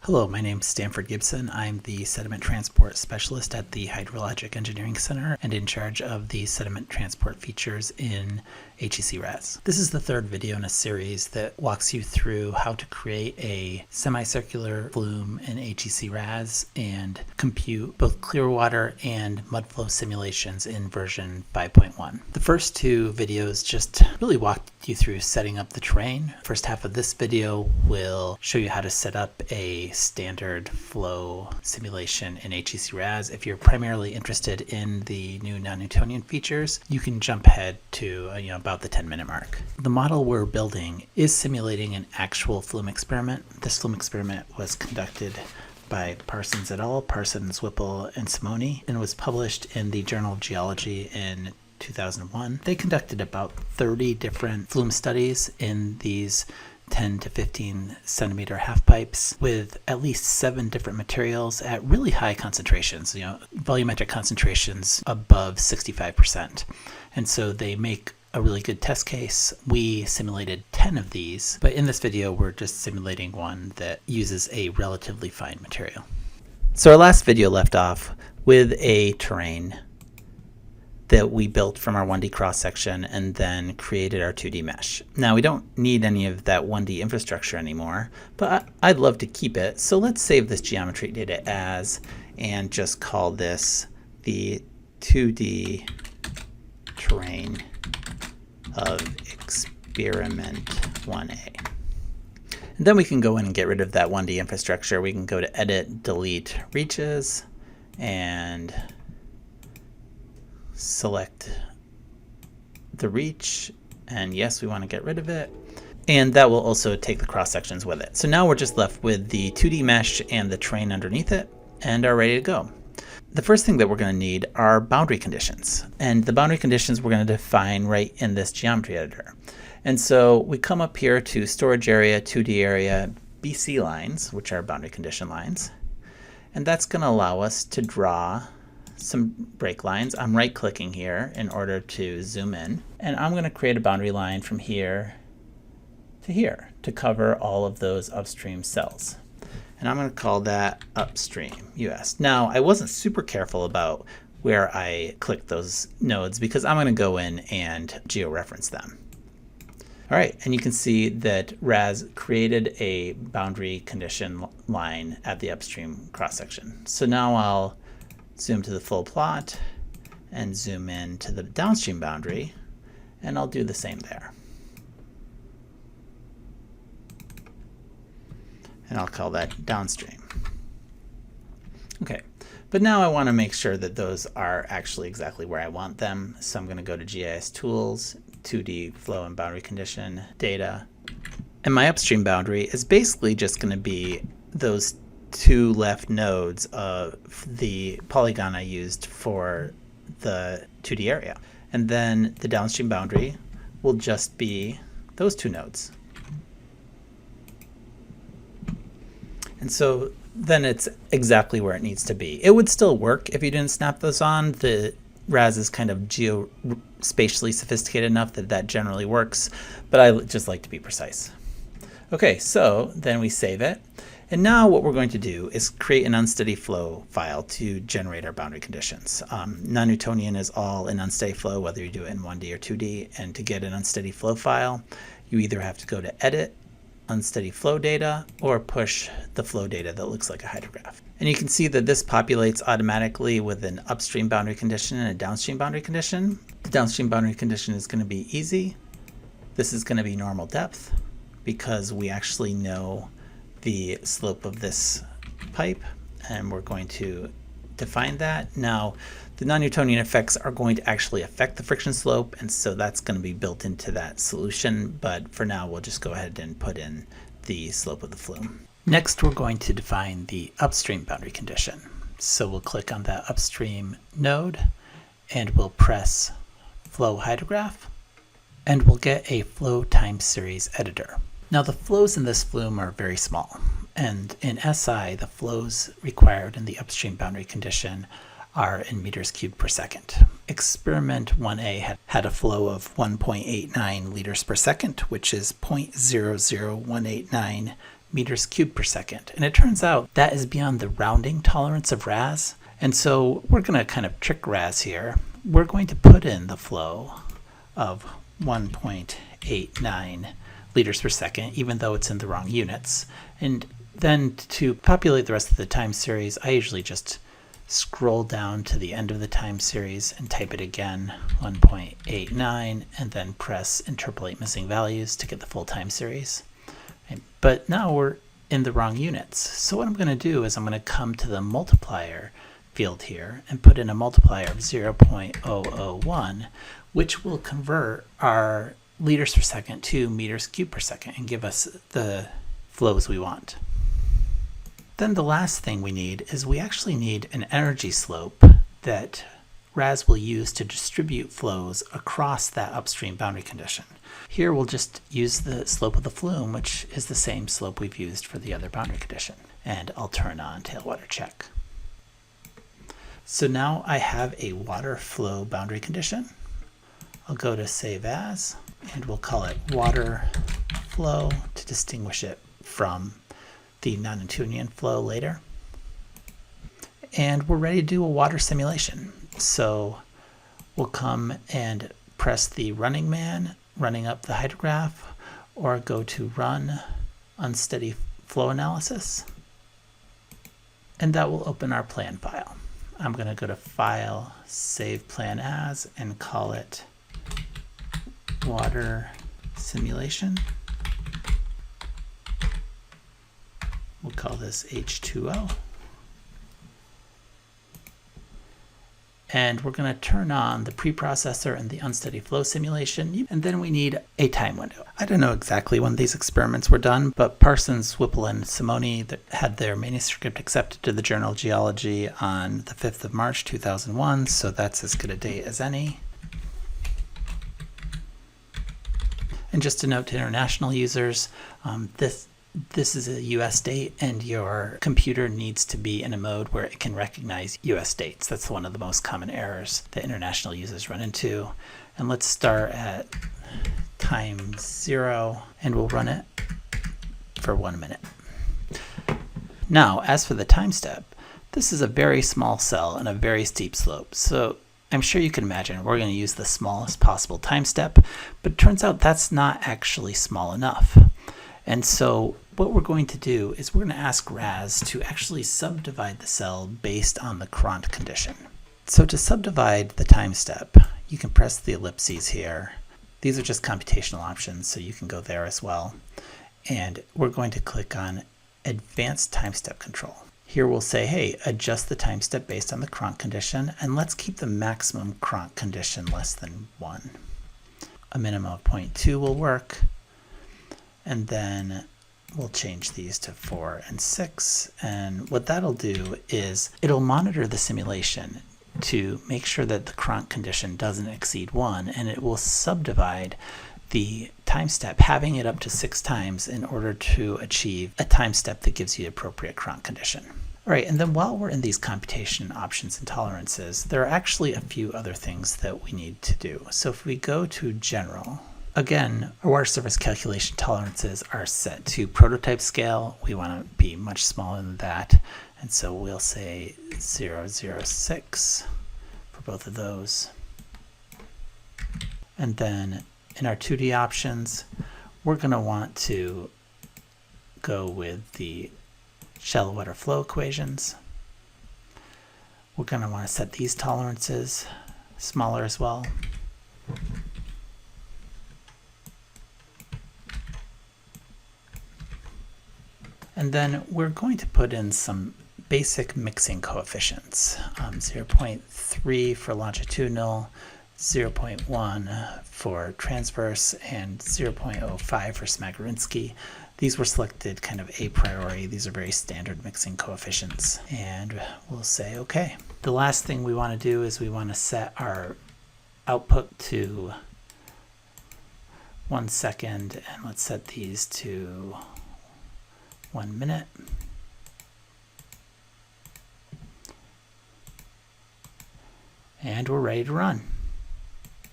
Hello, my name is Stanford Gibson. I'm the Sediment Transport Specialist at the Hydrologic Engineering Center and in charge of the sediment transport features in HEC-RAS. This is the third video in a series that walks you through how to create a semicircular flume in HEC-RAS and compute both Clearwater and Mudflow simulations in version 5.1. The first two videos just really walked you through setting up the terrain. First half of this video will show you how to set up a standard flow simulation in HEC-RAS. If you're primarily interested in the new Non-Newtonian features, you can jump ahead to about the 10-minute mark. The model we're building is simulating an actual flume experiment. This flume experiment was conducted by Parsons et al., Parsons, Whipple, and Simoni, and was published in the Journal of Geology in 2001. They conducted about 30 different flume studies in these 10 to 15 centimeter half pipes with at least 7 different materials at really high concentrations, volumetric concentrations above 65%. And so they make a really good test case. We simulated 10 of these, but in this video we're just simulating one that uses a relatively fine material. So our last video left off with a terrain that we built from our 1D cross-section and then created our 2D mesh. Now we don't need any of that 1D infrastructure anymore, but I'd love to keep it. So let's save this geometry data as and just call this the 2D terrain of experiment 1A. And then we can go in and get rid of that 1D infrastructure. We can go to Edit, Delete Reaches, and select the reach, and yes, we want to get rid of it, and that will also take the cross sections with it. So now we're just left with the 2D mesh and the terrain underneath it and are ready to go. The first thing that we're going to need are boundary conditions, and the boundary conditions we're going to define right in this geometry editor. And so we come up here to storage area, 2D area, BC lines, which are boundary condition lines, and that's going to allow us to draw some break lines. I'm right clicking here in order to zoom in, and I'm going to create a boundary line from here to here to cover all of those upstream cells, and I'm going to call that upstream US. Now I wasn't super careful about where I clicked those nodes because I'm going to go in and georeference them. All right, and you can see that RAS created a boundary condition line at the upstream cross section. So now I'll zoom to the full plot and zoom in to the downstream boundary, and I'll do the same there. And I'll call that downstream. Okay, but now I want to make sure that those are actually exactly where I want them. So I'm going to go to GIS Tools, 2D Flow and Boundary Condition, Data. And my upstream boundary is basically just going to be those two left nodes of the polygon I used for the 2D area. And then the downstream boundary will just be those two nodes. And so then it's exactly where it needs to be. It would still work if you didn't snap those on. The RAS is kind of geospatially sophisticated enough that that generally works, but I just like to be precise. Okay, so then we save it. And now what we're going to do is create an unsteady flow file to generate our boundary conditions. Non-Newtonian is all in unsteady flow, whether you do it in 1D or 2D. And to get an unsteady flow file, you either have to go to Edit, Unsteady Flow Data, or push the flow data that looks like a hydrograph. And you can see that this populates automatically with an upstream boundary condition and a downstream boundary condition. The downstream boundary condition is going to be easy. This is going to be normal depth because we actually know the slope of this pipe, and we're going to define that. Now, the non-Newtonian effects are going to actually affect the friction slope, and so that's going to be built into that solution, but for now we'll just go ahead and put in the slope of the flume. Next, we're going to define the upstream boundary condition. So we'll click on that upstream node, and we'll press Flow Hydrograph, and we'll get a flow time series editor. Now the flows in this flume are very small, and in SI the flows required in the upstream boundary condition are in meters cubed per second. Experiment 1A had a flow of 1.89 liters per second, which is 0.00189 meters cubed per second. And it turns out that is beyond the rounding tolerance of RAS. And so we're going to kind of trick RAS here. We're going to put in the flow of 1.89 liters per second, even though it's in the wrong units. And then to populate the rest of the time series, I usually just scroll down to the end of the time series and type it again, 1.89, and then press interpolate missing values to get the full time series. But now we're in the wrong units. So what I'm going to do is I'm going to come to the multiplier field here and put in a multiplier of 0.001, which will convert our liters per second to meters cubed per second and give us the flows we want. Then the last thing we need is we actually need an energy slope that RAS will use to distribute flows across that upstream boundary condition. Here we'll just use the slope of the flume, which is the same slope we've used for the other boundary condition. And I'll turn on tailwater check. So now I have a water flow boundary condition. I'll go to save as, and we'll call it water flow to distinguish it from the non-Newtonian flow later. And we're ready to do a water simulation. So we'll come and press the running man, running up the hydrograph, or go to run unsteady flow analysis. And that will open our plan file. I'm going to go to File, Save Plan As, and call it Water Simulation. We'll call this H2O. And we're going to turn on the preprocessor and the unsteady flow simulation, and then we need a time window. I don't know exactly when these experiments were done, but Parsons, Whipple, and Simoni had their manuscript accepted to the journal Geology on the 5th of March 2001, so that's as good a date as any. And just a note to international users, this is a US date, and your computer needs to be in a mode where it can recognize US dates. That's one of the most common errors that international users run into. And let's start at time 0, and we'll run it for 1 minute. Now, as for the time step, this is a very small cell and a very steep slope. So I'm sure you can imagine we're going to use the smallest possible time step, but it turns out that's not actually small enough. And so what we're going to do is we're going to ask RAS to actually subdivide the cell based on the Courant condition. So to subdivide the time step, you can press the ellipses here. These are just computational options, so you can go there as well. And we're going to click on Advanced Time Step Control. Here we'll say, hey, adjust the time step based on the Courant condition, and let's keep the maximum Courant condition less than 1. A minimum of 0.2 will work. And then we'll change these to 4 and 6. And what that'll do is it'll monitor the simulation to make sure that the Courant condition doesn't exceed 1, and it will subdivide the time step, having it up to 6 times in order to achieve a time step that gives you the appropriate Courant condition. All right, and then while we're in these computation options and tolerances, there are actually a few other things that we need to do. So if we go to General, again, our water surface calculation tolerances are set to prototype scale. We want to be much smaller than that. And so we'll say 0.006 for both of those. And then in our 2D options, we're going to want to go with the shallow water flow equations. We're going to want to set these tolerances smaller as well. And then we're going to put in some basic mixing coefficients, 0.3 for longitudinal, 0.1 for transverse, and 0.05 for Smagorinsky. These were selected kind of a priori. These are very standard mixing coefficients. And we'll say OK. The last thing we want to do is we want to set our output to 1 second, and let's set these to 1 minute. And we're ready to run.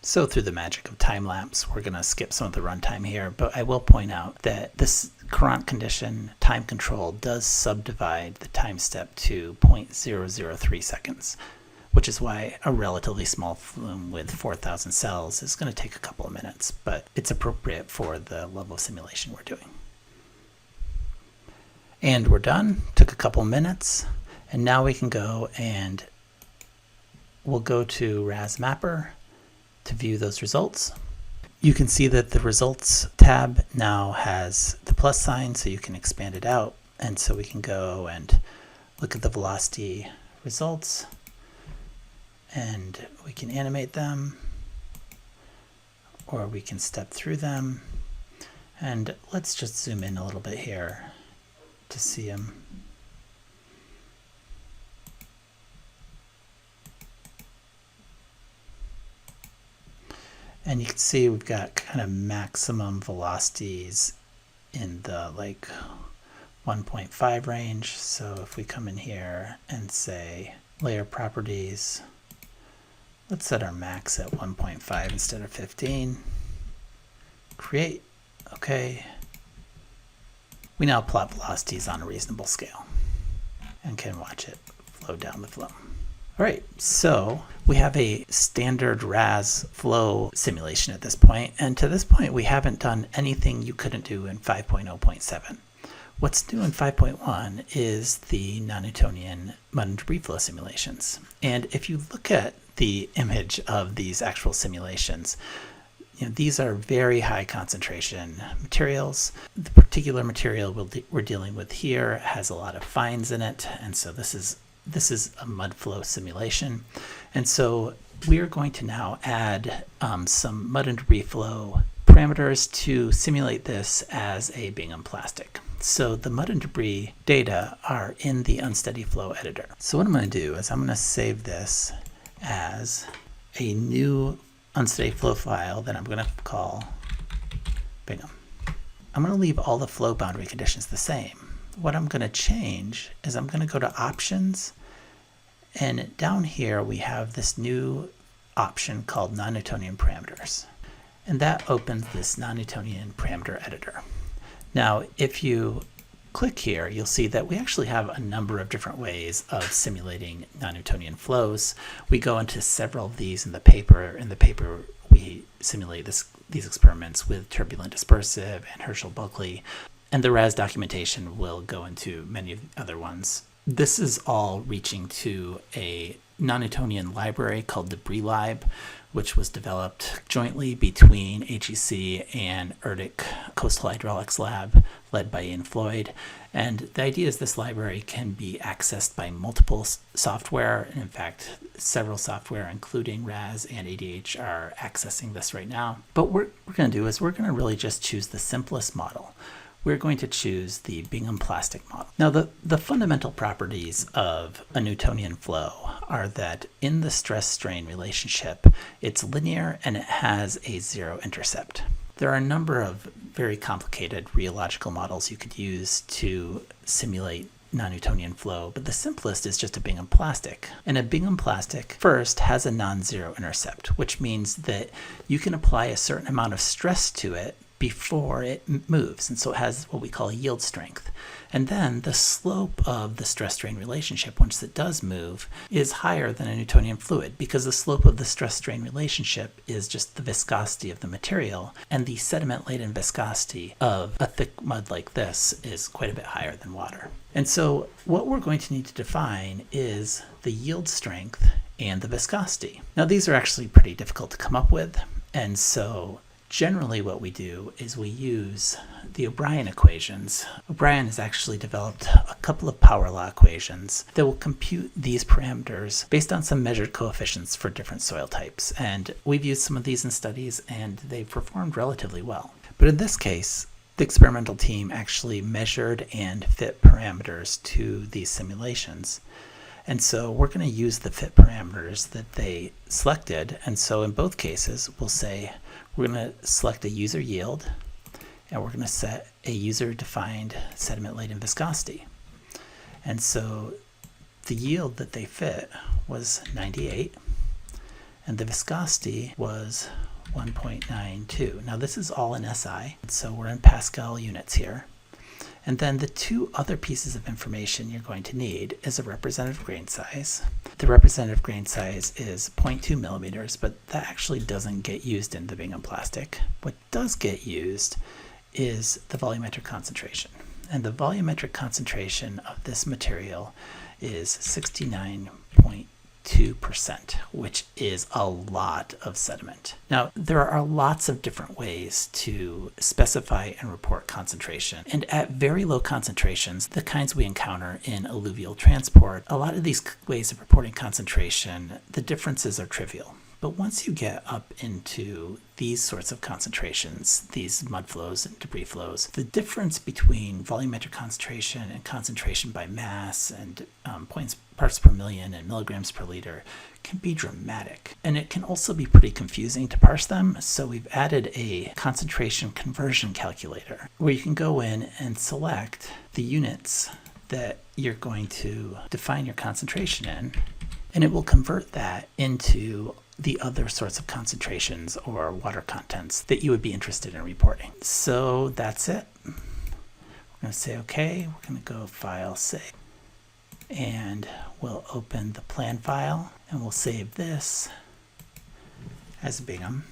So through the magic of time lapse, we're going to skip some of the runtime here, but I will point out that this Courant condition time control does subdivide the time step to 0.003 seconds, which is why a relatively small flume with 4,000 cells is going to take a couple of minutes, but it's appropriate for the level of simulation we're doing. And we're done. Took a couple minutes, and now we can go and we'll go to RAS Mapper to view those results. You can see that the results tab now has the plus sign, so you can expand it out. And so we can go and look at the velocity results, and we can animate them, or we can step through them. And let's just zoom in a little bit here to see them. And you can see we've got kind of maximum velocities in the like 1.5 range. So if we come in here and say layer properties, let's set our max at 1.5 instead of 15. Create. Okay. We now plot velocities on a reasonable scale and can watch it flow down the flow. All right, so we have a standard RAS flow simulation at this point, and to this point we haven't done anything you couldn't do in 5.0.7. What's new in 5.1 is the non-Newtonian mud and debris flow simulations. And if you look at the image of these actual simulations, these are very high concentration materials. The particular material we're dealing with here has a lot of fines in it, and so this is a Mudflow simulation. And so we are going to now add some mud and debris flow parameters to simulate this as a Bingham plastic. So the mud and debris data are in the unsteady flow editor. So what I'm going to do is I'm going to save this as a new unsteady flow file that I'm going to call Bingham. I'm going to leave all the flow boundary conditions the same. What I'm going to change is I'm going to go to options, and down here we have this new option called Non-Newtonian parameters, and that opens this Non-Newtonian parameter editor. Now if you click here, you'll see that we actually have a number of different ways of simulating non-Newtonian flows. We go into several of these in the paper. In the paper we simulate these experiments with turbulent dispersive and Herschel-Bulkley, and the RAS documentation will go into many of the other ones. This is all reaching to a non-Newtonian library called DebrisLib, which was developed jointly between HEC and ERDIC Coastal Hydraulics Lab, led by Ian Floyd. And the idea is this library can be accessed by multiple software. And in fact, several software, including RAS and ADH, are accessing this right now. But what we're going to do is we're going to really just choose the simplest model. We're going to choose the Bingham plastic model. Now the fundamental properties of a Newtonian flow are that in the stress-strain relationship, it's linear and it has a zero intercept. There are a number of very complicated rheological models you could use to simulate non-Newtonian flow, but the simplest is just a Bingham plastic. And a Bingham plastic first has a non-zero intercept, which means that you can apply a certain amount of stress to it before it moves, and so it has what we call a yield strength. And then the slope of the stress-strain relationship, once it does move, is higher than a Newtonian fluid, because the slope of the stress-strain relationship is just the viscosity of the material, and the sediment-laden viscosity of a thick mud like this is quite a bit higher than water. And so what we're going to need to define is the yield strength and the viscosity. Now these are actually pretty difficult to come up with, and so generally what we do is we use the O'Brien equations. O'Brien has actually developed a couple of power law equations that will compute these parameters based on some measured coefficients for different soil types. And we've used some of these in studies and they've performed relatively well. But in this case, the experimental team actually measured and fit parameters to these simulations. And so we're going to use the fit parameters that they selected. And so in both cases, we'll say we're going to select a user yield, and we're going to set a user-defined sediment-laden viscosity. And so the yield that they fit was 98, and the viscosity was 1.92. Now this is all in SI, so we're in Pascal units here. And then the two other pieces of information you're going to need is a representative grain size. The representative grain size is 0.2 millimeters, but that actually doesn't get used in the Bingham plastic. What does get used is the volumetric concentration. And the volumetric concentration of this material is 69.2%, which is a lot of sediment. Now, there are lots of different ways to specify and report concentration. And at very low concentrations, the kinds we encounter in alluvial transport, a lot of these ways of reporting concentration, the differences are trivial. But once you get up into these sorts of concentrations, these mud flows and debris flows, the difference between volumetric concentration and concentration by mass and parts per million and milligrams per liter can be dramatic. And it can also be pretty confusing to parse them. So we've added a concentration conversion calculator where you can go in and select the units that you're going to define your concentration in, and it will convert that into the other sorts of concentrations or water contents that you would be interested in reporting. So that's it. We're going to say OK. We're going to go File, Save. And we'll open the plan file and we'll save this as Bingham.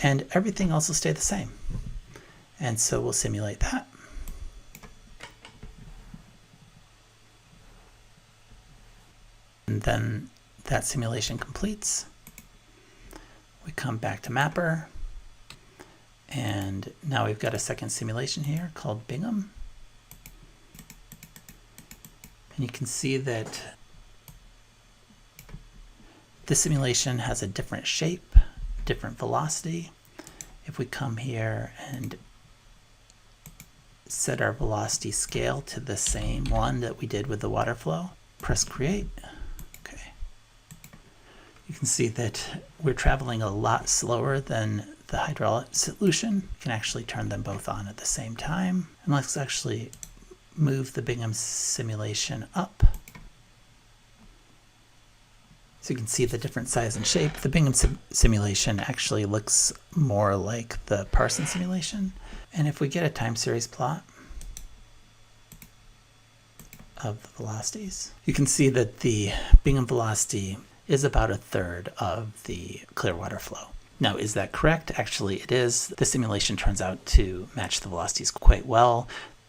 And everything else will stay the same. And so we'll simulate that. And then that simulation completes. We come back to Mapper, and now we've got a second simulation here called Bingham. And you can see that this simulation has a different shape, different velocity. If we come here and set our velocity scale to the same one that we did with the water flow, press Create. You can see that we're traveling a lot slower than the hydraulic solution. You can actually turn them both on at the same time. And let's actually move the Bingham simulation up. So you can see the different size and shape. The Bingham simulation actually looks more like the Parson simulation. And if we get a time series plot of the velocities, you can see that the Bingham velocity is about a third of the clear water flow. Now, is that correct? Actually, it is. The simulation turns out to match the velocities quite well.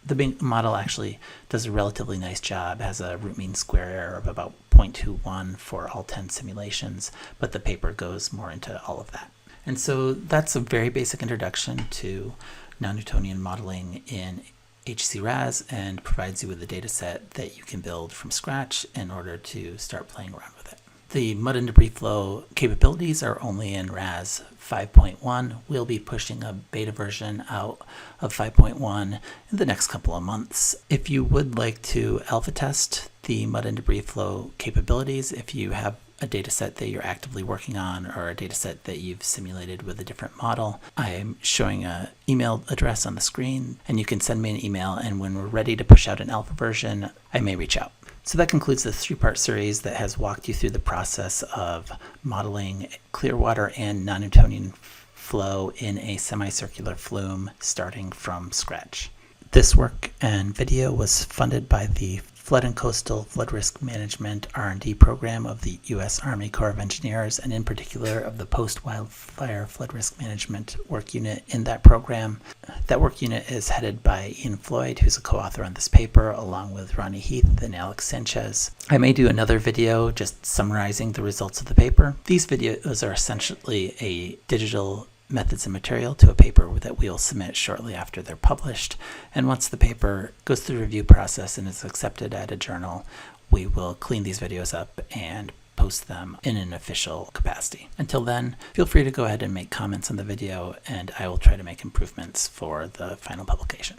The Bingham model actually does a relatively nice job, has a root mean square error of about 0.21 for all 10 simulations, but the paper goes more into all of that. And so that's a very basic introduction to non-Newtonian modeling in HEC-RAS and provides you with a data set that you can build from scratch in order to start playing around with it. The mud and debris flow capabilities are only in RAS 5.1. We'll be pushing a beta version out of 5.1 in the next couple of months. If you would like to alpha test the mud and debris flow capabilities, if you have a data set that you're actively working on or a data set that you've simulated with a different model, I'm showing an email address on the screen, and you can send me an email, and when we're ready to push out an alpha version, I may reach out. So that concludes the three-part series that has walked you through the process of modeling clear water and non-Newtonian flow in a semicircular flume starting from scratch. This work and video was funded by the Flood and Coastal Flood Risk Management R&D program of the U.S. Army Corps of Engineers, and in particular of the Post-Wildfire Flood Risk Management Work Unit in that program. That work unit is headed by Ian Floyd, who's a co-author on this paper, along with Ronnie Heath and Alex Sanchez. I may do another video just summarizing the results of the paper. These videos are essentially a digital methods and material to a paper that we'll submit shortly after they're published. And once the paper goes through the review process and is accepted at a journal, we will clean these videos up and post them in an official capacity. Until then, feel free to go ahead and make comments on the video, and I will try to make improvements for the final publication.